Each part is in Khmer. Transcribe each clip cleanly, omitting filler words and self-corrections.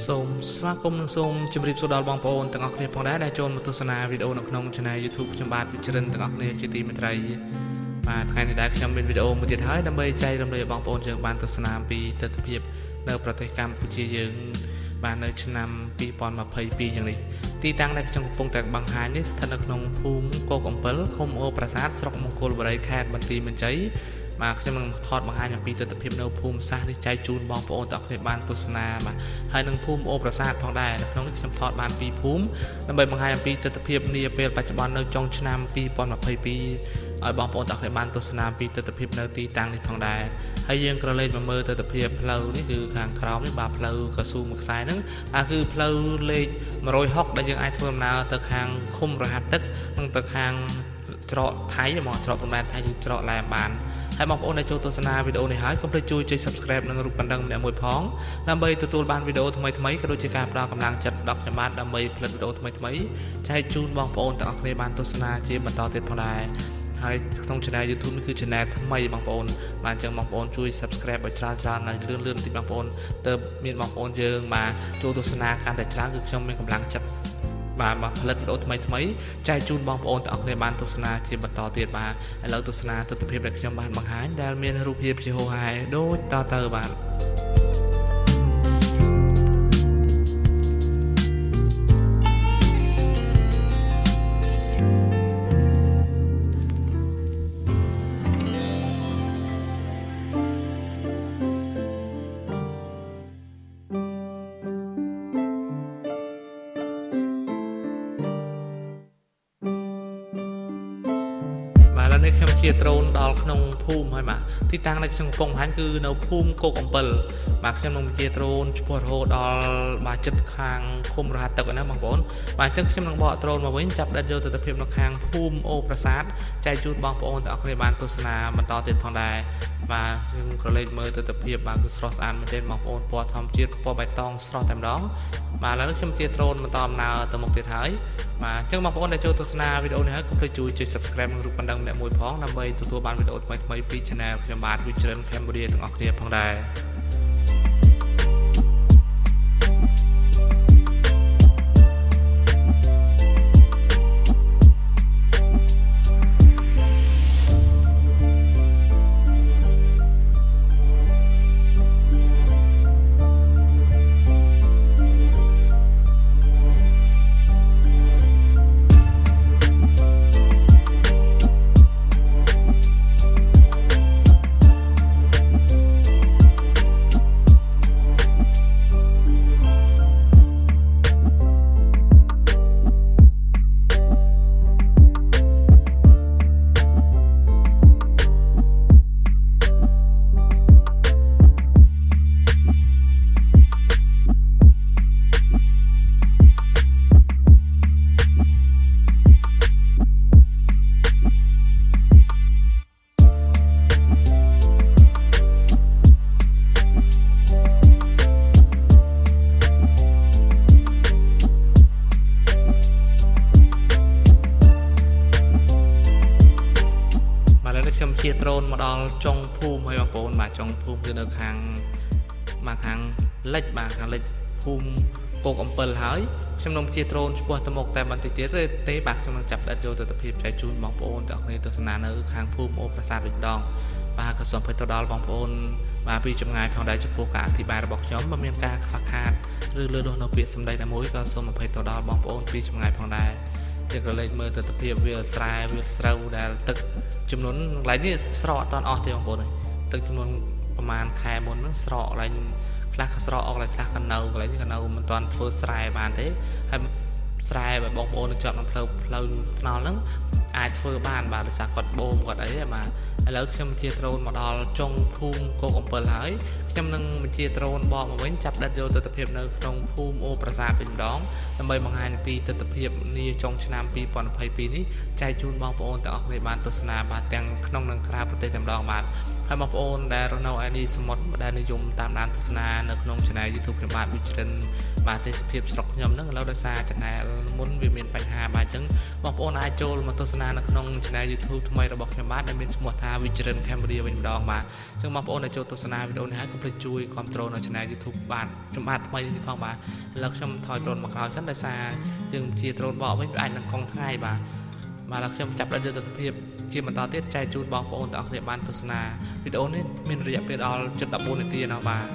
សូមស្វាគមន៍និងសូមជម្រាបសួរដល់បងប្អូនទាំងអស់គ្នាផងដែរដែលចូលមកទស្សនាវីដេអូនៅក្នុង Channel YouTube ខ្ញុំបាទវិជ្ជរិនទាំងអស់គ្នាជាទីមេត្រីបាទថ្ងៃនេះដែរខ្ញុំមានវីដេអូមួយទៀតហើយដើម្បីចែករំលែកឲ្យបងប្អូនយើងបានទស្សនាអំពីទស្សនវិជ្ជានៅប្រទេសកម្ពុជាយើងបាននៅឆ្នាំ2022យ៉ាងនេះទីតាំងដែលខ្ញុំកំពុងតែបង្ហាញនេះស្ថិតនៅក្នុងភូមិគោកអំពិលឃុំអូប្រាសាទស្រុកមង្គលបុរីខេត្តបន្ទាយមានជ័យបាទខ្ញុំនឹងថតបង្ហាញអំពីទស្សនវិជ្ជានៅភូមិសាស្ត្រនេះចែកជូនបងប្អូនទាំងអស់គ្នាបានទស្សនាបាទហើយនឹងភូមិអូប្រាសាទផងដែរនៅក្នុងនេះខ្ញុំថតបាន2ភូមិដើម្បីបង្ហាញអំពីទស្សនវិជ្ជានាពេលបច្ចុប្បន្ននៅចុងឆ្នាំ2022ឲ្យបងប្អូនទាំងអស់គ្នាបានទស្សនាពីទស្សនវិជ្ជានៅទីតាំងនេះផងដែរហើយយើងក៏លេខមកមើលទស្សនវិជ្ជាផ្លូវនេះគឺខាងក្រោមនេះបាទផ្លូវកស៊ូមួយខ្សែហ្នឹងគឺផ្លូវលេខ160ដែលយើងអាចធ្វើដំណើរទៅខាងឃុំរហាត់ទឹកនិងទៅខាងច្រកថៃហ្មងច្រកព្រំដែនថៃគឺច្រកឡែបានហើយបងប្អូនដែលចូលទស្សនាវីដេអូនេះហើយកុំភ្លេចជួយ Subscribe និងរូបកណ្ដឹងម្នាក់មួយផងដើម្បីទទួលបានវីដេអូថ្មីៗក៏ដូចជាការផ្ដល់កម្លាំងចិត្តដល់ខ្ញុំបាទដើម្បីផលិតវីដេអូថ្មីៗចែកជូនបងប្អូនទាំងអស់គ្នាបានទស្សនាជាបន្តទៀតផងដែរហើយក្នុង Channel YouTube នេះគឺ Channel ថ្មីបងប្អូនបានអញ្ចឹងបងប្អូនជួយ Subscribe ឲ្យច្រើនហើយលឿនបន្តិចបងប្អូនទើបមានបងប្អូនយើងបាទចូលទស្សនាកាន់តែច្រើនគឺខ្ញុំមានកម្លាំងចិត្តបាទផលិតវីដេអូថ្មីចែកជូនបងប្អូនទាំងអស់គ្នាបានទស្សនាជាបន្តទៀតបាទឥឡូវទស្សនាទស្សនវិជ្ជាដែលខ្ញុំបានបង្ហាញដែលមានរូបភាពជាហូហែដូចតទៅបាទនេះខ្ញុំជាដ្រូនដល់ក្នុងភូមិហើយបាទទីតាំងដែលខ្ញុំកំពុងបង្ហាញគឺនៅភូមិគោកអំពិលបាទខ្ញុំនឹងជាដ្រូនឆ្ពោះរហូតដល់បាទចិត្តខាងឃុំរហាត់ទឹកណាបងប្អូនបាទអញ្ចឹងខ្ញុំនឹងបកដ្រូនមកវិញចាប់ដិតយកទស្សនវិជ្ជានៅខាងភូមិអូប្រាសាទចែកជូនបងប្អូនទាំងអស់គ្នាបានទស្សនាបន្តទៀតផងដែរបាទយើងក៏លេខមើលទស្សនវិជ្ជាបាទគឺស្រស់ស្អាតមែនទែនបងប្អូនពណ៌ធម្មជាតិពណ៌បៃតងស្រស់តែម្ដងបាទឥឡូវខ្ញុំជាដ្រូនបន្តដំណើរទៅមុខទៀតហើយបាទអញ្ចឹងបងប្អូនដែលចូលទស្សនាវីដេអូនេះហើយកុំភ្លេចជួយ Subscribe និងរូបកណ្ដឹងម្នាក់មួយផងដើម្បីទទួលបានវីដេអូថ្មីៗពី Channel ខ្ញុំបាទ Vichearin Cambodia ទាំងអស់គ្នាផងដែរខ្ញុំជាដ្រូនមកដល់ចុងភូមិហើយបងប្អូនបាទចុងភូមិគឺនៅខាងលិចបាទខាងលិចភូមិគោកអំពិលហើយខ្ញុំនឹងជាដ្រូនឆ្ពោះទៅមុខតែបន្តិចទៀតទេបាទខ្ញុំនឹងចាប់ផ្ដើមយកទស្សនវិជ្ជាចែកជូនបងប្អូនទាំងអស់គ្នាទស្សនានៅខាងភូមិអូប្រាសាទវិញម្ដងបាទក៏សូមអភ័យទោសដល់បងប្អូនបាទពីចម្ងាយផងដែរចំពោះការអធិប្បាយរបស់ខ្ញុំបើមានការខ្វះខាតឬលើសលួសនៅពាក្យសម្ដីណាមួយក៏សូមអភ័យទោសដល់បងប្អូនពីចម្ងាយផងដែរយើងក៏លេខមើលទស្សនវិជ្ជាវាស្រែវាស្រូវដែលទឹកចំនួនកន្លែងនេះស្រកអត់តាន់អស់ទេបងប្អូនទឹកចំនួនប្រហែលខែមុនហ្នឹងស្រកកន្លែងខ្លះក៏ស្រកអស់កន្លែងខ្លះក៏នៅកន្លែងនេះក៏នៅមិនតាន់ធ្វើស្រែបានទេហើយស្រែបងប្អូននៅជាប់នឹងផ្លូវថ្នល់ហ្នឹងអាចធ្វើបានបាទដោយសារគាត់បូមគាត់អីបាទឥឡូវខ្ញុំជាដ្រូនមកដល់ចុងភូមិគោកអំពិលហើយខ្ញុំនឹងបញ្ជាដ្រូនបកមកវិញចាប់ដិតយកទស្សនវិជ្ជានៅក្នុងភូមិអូប្រាសាទវិញម្ដងដើម្បីបង្ហាញពីទស្សនវិជ្ជានាចុងឆ្នាំ2022នេះចែកជូនបងប្អូនទាំងអស់គ្នាបានទស្សនាបាទទាំងក្នុងនិងក្រៅប្រទេសតែម្ដងបាទហើយបងប្អូនដែលរស់នៅឯនេះសមុទ្រដែលនិយមតាមដានទស្សនានៅក្នុង Channel YouTube ខ្ញុំបាទ Vichearin បាទទេសភាពស្រុកខ្ញុំហ្នឹងឥឡូវដោយសារ Channel មុនវាមានបញ្ហាបាទអញ្ចឹង បងប្អូនអាចចូលមកទស្សនានៅក្នុង channel YouTube ថ្មីរបស់ខ្ញុំបាទដែលមានឈ្មោះថា Vichearin Cambodia វិញម្ដងបាទអញ្ចឹងបងប្អូនដែលចូលទស្សនាវីដេអូនេះហើយកុំភ្លេចជួយគ្រប់គ្រងនៅ channel YouTube បាទខ្ញុំបាទថ្មីនេះផងបាទឥឡូវខ្ញុំថយដ្រូនមកក្រោយសិនដោយសារយើងជាដ្រូនបកវិញវាអាចនឹងកង់ថ្ងៃបាទឥឡូវខ្ញុំចាប់ដល់យុទ្ធភាពជាបន្តទៀតចែកជូនបងប្អូនទាំងអស់គ្នាបានទស្សនាវីដេអូនេះមានរយៈពេលដល់ជិត14នាទីណាស់បាទ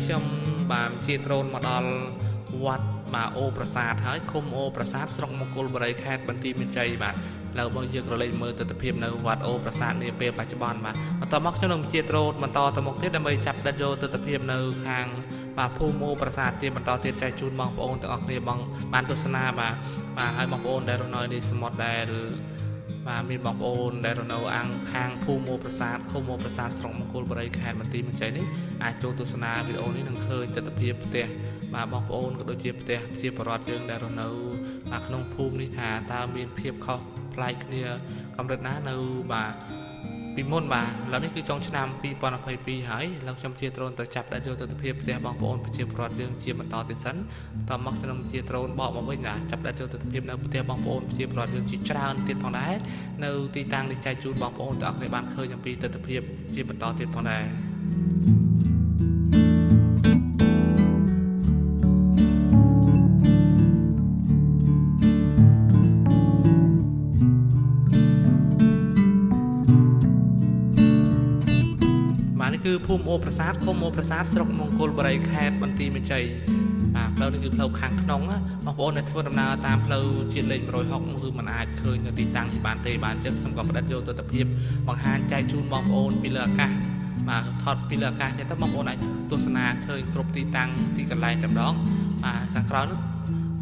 ខ្ញុំបានជាដ្រូនមកដល់វត្តបាអូប្រាសាទហើយឃុំអូប្រាសាទស្រុកមង្គលបុរីខេត្តបន្ទាយមានជ័យបាទលើបងយើងក៏លេចមើលទស្សនវិជ្ជានៅវត្តអូប្រាសាទនាពេលបច្ចុប្បន្នបាទបន្តមកខ្ញុំនឹងជាដ្រូនបន្តទៅមុខទៀតដើម្បីចាប់ដិតយកទស្សនវិជ្ជានៅខាងបាទភូមិអូប្រាសាទជាបន្តទៀតចែកជូនបងប្អូនទាំងអស់គ្នាបងបានទស្សនាបាទហើយបងប្អូនដែលរស់នៅនេះសមុទ្រដែលបាទមានបងប្អូនដែលរស់នៅខាងភូមិអូប្រាសាទឃុំអូប្រាសាទស្រុកមង្គលបុរីខេត្តបន្ទាយមានជ័យនេះអាចចូលទស្សនាវីដេអូនេះនឹងឃើញទស្សនវិជ្ជាផ្ទះបាទបងប្អូនក៏ដូចជាផ្ទះជាបរិវត្តយើងដែលរស់នៅក្នុងភូមិនេះថាតើមានភាពខុសប្លែកគ្នាកម្រិតណានៅបាទពីមុនបាទឥឡូវនេះគឺចុងឆ្នាំ2022ហើយឥឡូវខ្ញុំជាដ្រូនទៅចាប់ដាក់យកទស្សនវិជ្ជាផ្ទះបងប្អូនប្រជាពលរដ្ឋយើងជាបន្តទៀតសិនតមកខ្ញុំជាដ្រូនបកមកវិញណាចាប់ដាក់យកទស្សនវិជ្ជានៅផ្ទះបងប្អូនប្រជាពលរដ្ឋយើងជាច្រើនទៀតផងដែរនៅទីតាំងនេះចែកជូនបងប្អូនទាំងអស់គ្នាបានឃើញអំពីទស្សនវិជ្ជាជាបន្តទៀតផងដែរគឺភូមិអូប្រាសាទឃុំអូប្រាសាទស្រុកមង្គលបុរីខេត្តបន្ទាយមានជ័យផ្លូវនេះគឺផ្លូវខាងក្នុងបងប្អូនដែលធ្វើដំណើរតាមផ្លូវជាតិលេខ160គឺมันអាចឃើញនៅទីតាំងនេះបានទេបាទអញ្ចឹងខ្ញុំក៏ផ្តិតយកទស្សនវិជ្ជាបង្ហាញចែកជូនបងប្អូនពីលើអាកាសបាទថតពីលើអាកាសចឹងទៅបងប្អូនអាចទស្សនាឃើញគ្រប់ទីតាំងទីកន្លែងតែម្ដងខាងក្រោយនោះ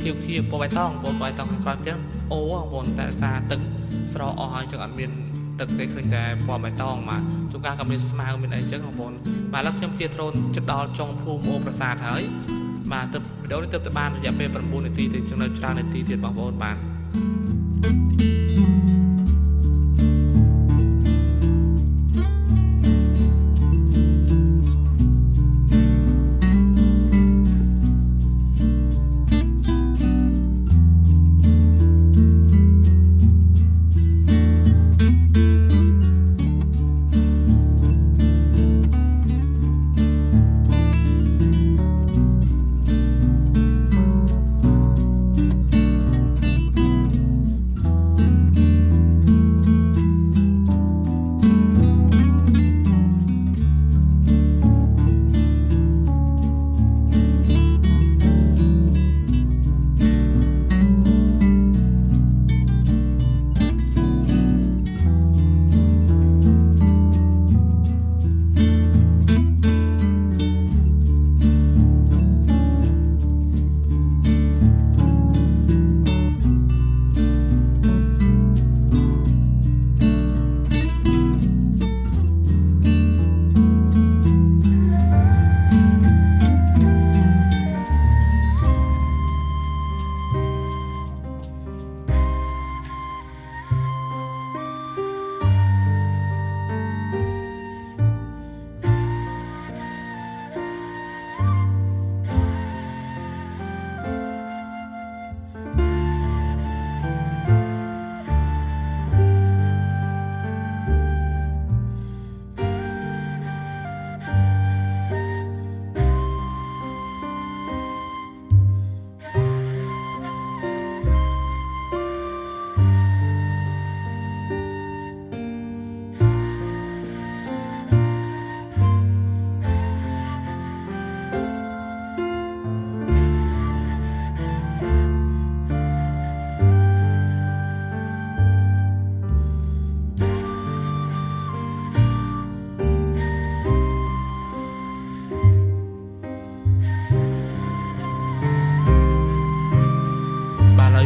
ខៀវពណ៌បៃតងខាងក្រោយចឹងអូបងប្អូនតែសារទឹកស្រកអស់ហើយចឹងអត់មានទឹកទេឃើញតែពណ៌បៃតងមកជួនកាលក៏មានស្មៅមានអីចឹងបងប្អូនបាទឥឡូវខ្ញុំជាដ្រូនជិតដល់ចុងភូមិអូប្រាសាទហើយបាទទៅវីដេអូនេះទៅបានរយៈពេល9នាទីទៅចំណុចច្រើននាទីទៀតបងប្អូនបាទ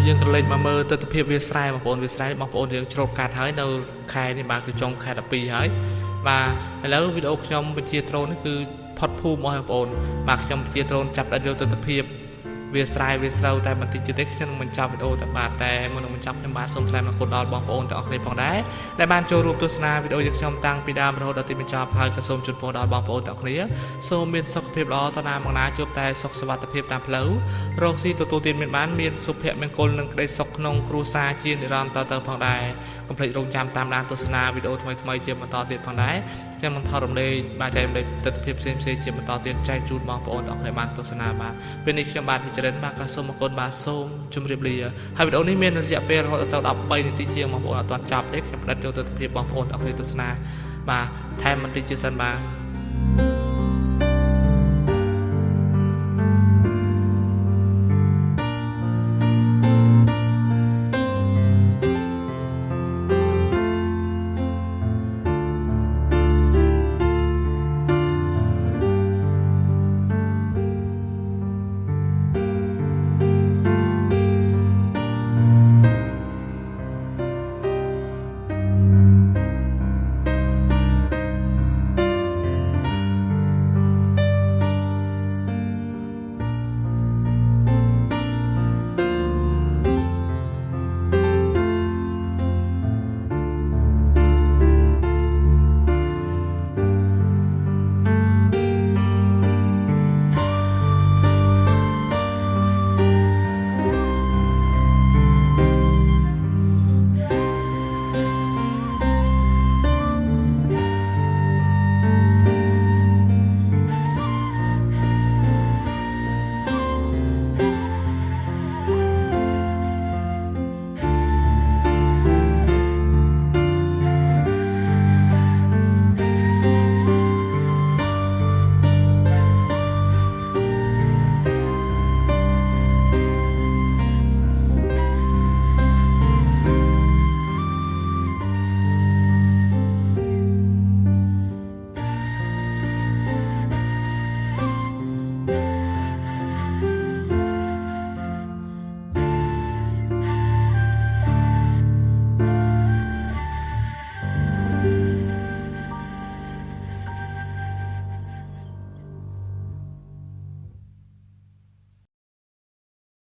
យើងក៏លេចមកមើលទស្សនវិជ្ជាវាស្រែបងប្អូនវាស្រែបងប្អូនយើងជ្រោតកាត់ហើយនៅខែនេះបាទគឺចុងខែ12ហើយបាទឥឡូវវីដេអូខ្ញុំបញ្ជាដ្រូននេះគឺផុតភូមិបងប្អូនបាទខ្ញុំបញ្ជាដ្រូនចាប់ដាក់យកទស្សនវិជ្ជាវាស្រែវាស្រូវតែបន្តិចទៀតទេខ្ញុំនឹងបញ្ចប់វីដេអូតែបាទតែមុននឹងបញ្ចប់ខ្ញុំបាទសូមថ្លែងអរគុណដល់បងប្អូនទាំងអស់គ្នាផងដែរដែលបានចូលរួមទស្សនាវីដេអូយើងខ្ញុំតាំងពីដើមរហូតដល់ទីបញ្ចប់ហើយក៏សូមជូនពរដល់បងប្អូនទាំងអស់គ្នាសូមមានសុខភាពល្អតណាមកណាជួបតែសុខសុវត្ថិភាពតាមផ្លូវរកស៊ីទទួលទានមានបានមានសុភមង្គលនិងក្តីសុខក្នុងគ្រួសារជានិរន្តរ៍តទៅផងដែរកុំភ្លេចរងចាំតាមដានទស្សនាវីដេអូថ្មីៗជាបន្តទៀតផងដែរខ្ញុំនឹងថតរំលែកបាទចែករំលែកទស្សនវិជ្ជាផ្សេងៗជាបន្តទៀតចែកជូនបងប្អូនទាំងអស់គ្នាបានទស្សនាបាទពេលនេះខ្ញុំបាទវិជ្ជរិនបាទក៏សូមអរគុណបាទសូមជម្រាបលាហើយវីដេអូនេះមានរយៈពេលរហូតដល់13នាទីជាងបងប្អូនអត់ទាន់ចប់ទេខ្ញុំផ្តិតយកទស្សនវិជ្ជាបងប្អូនទាំងអស់គ្នាទស្សនាបាទថែមបន្តិចទៀតសិនបាទ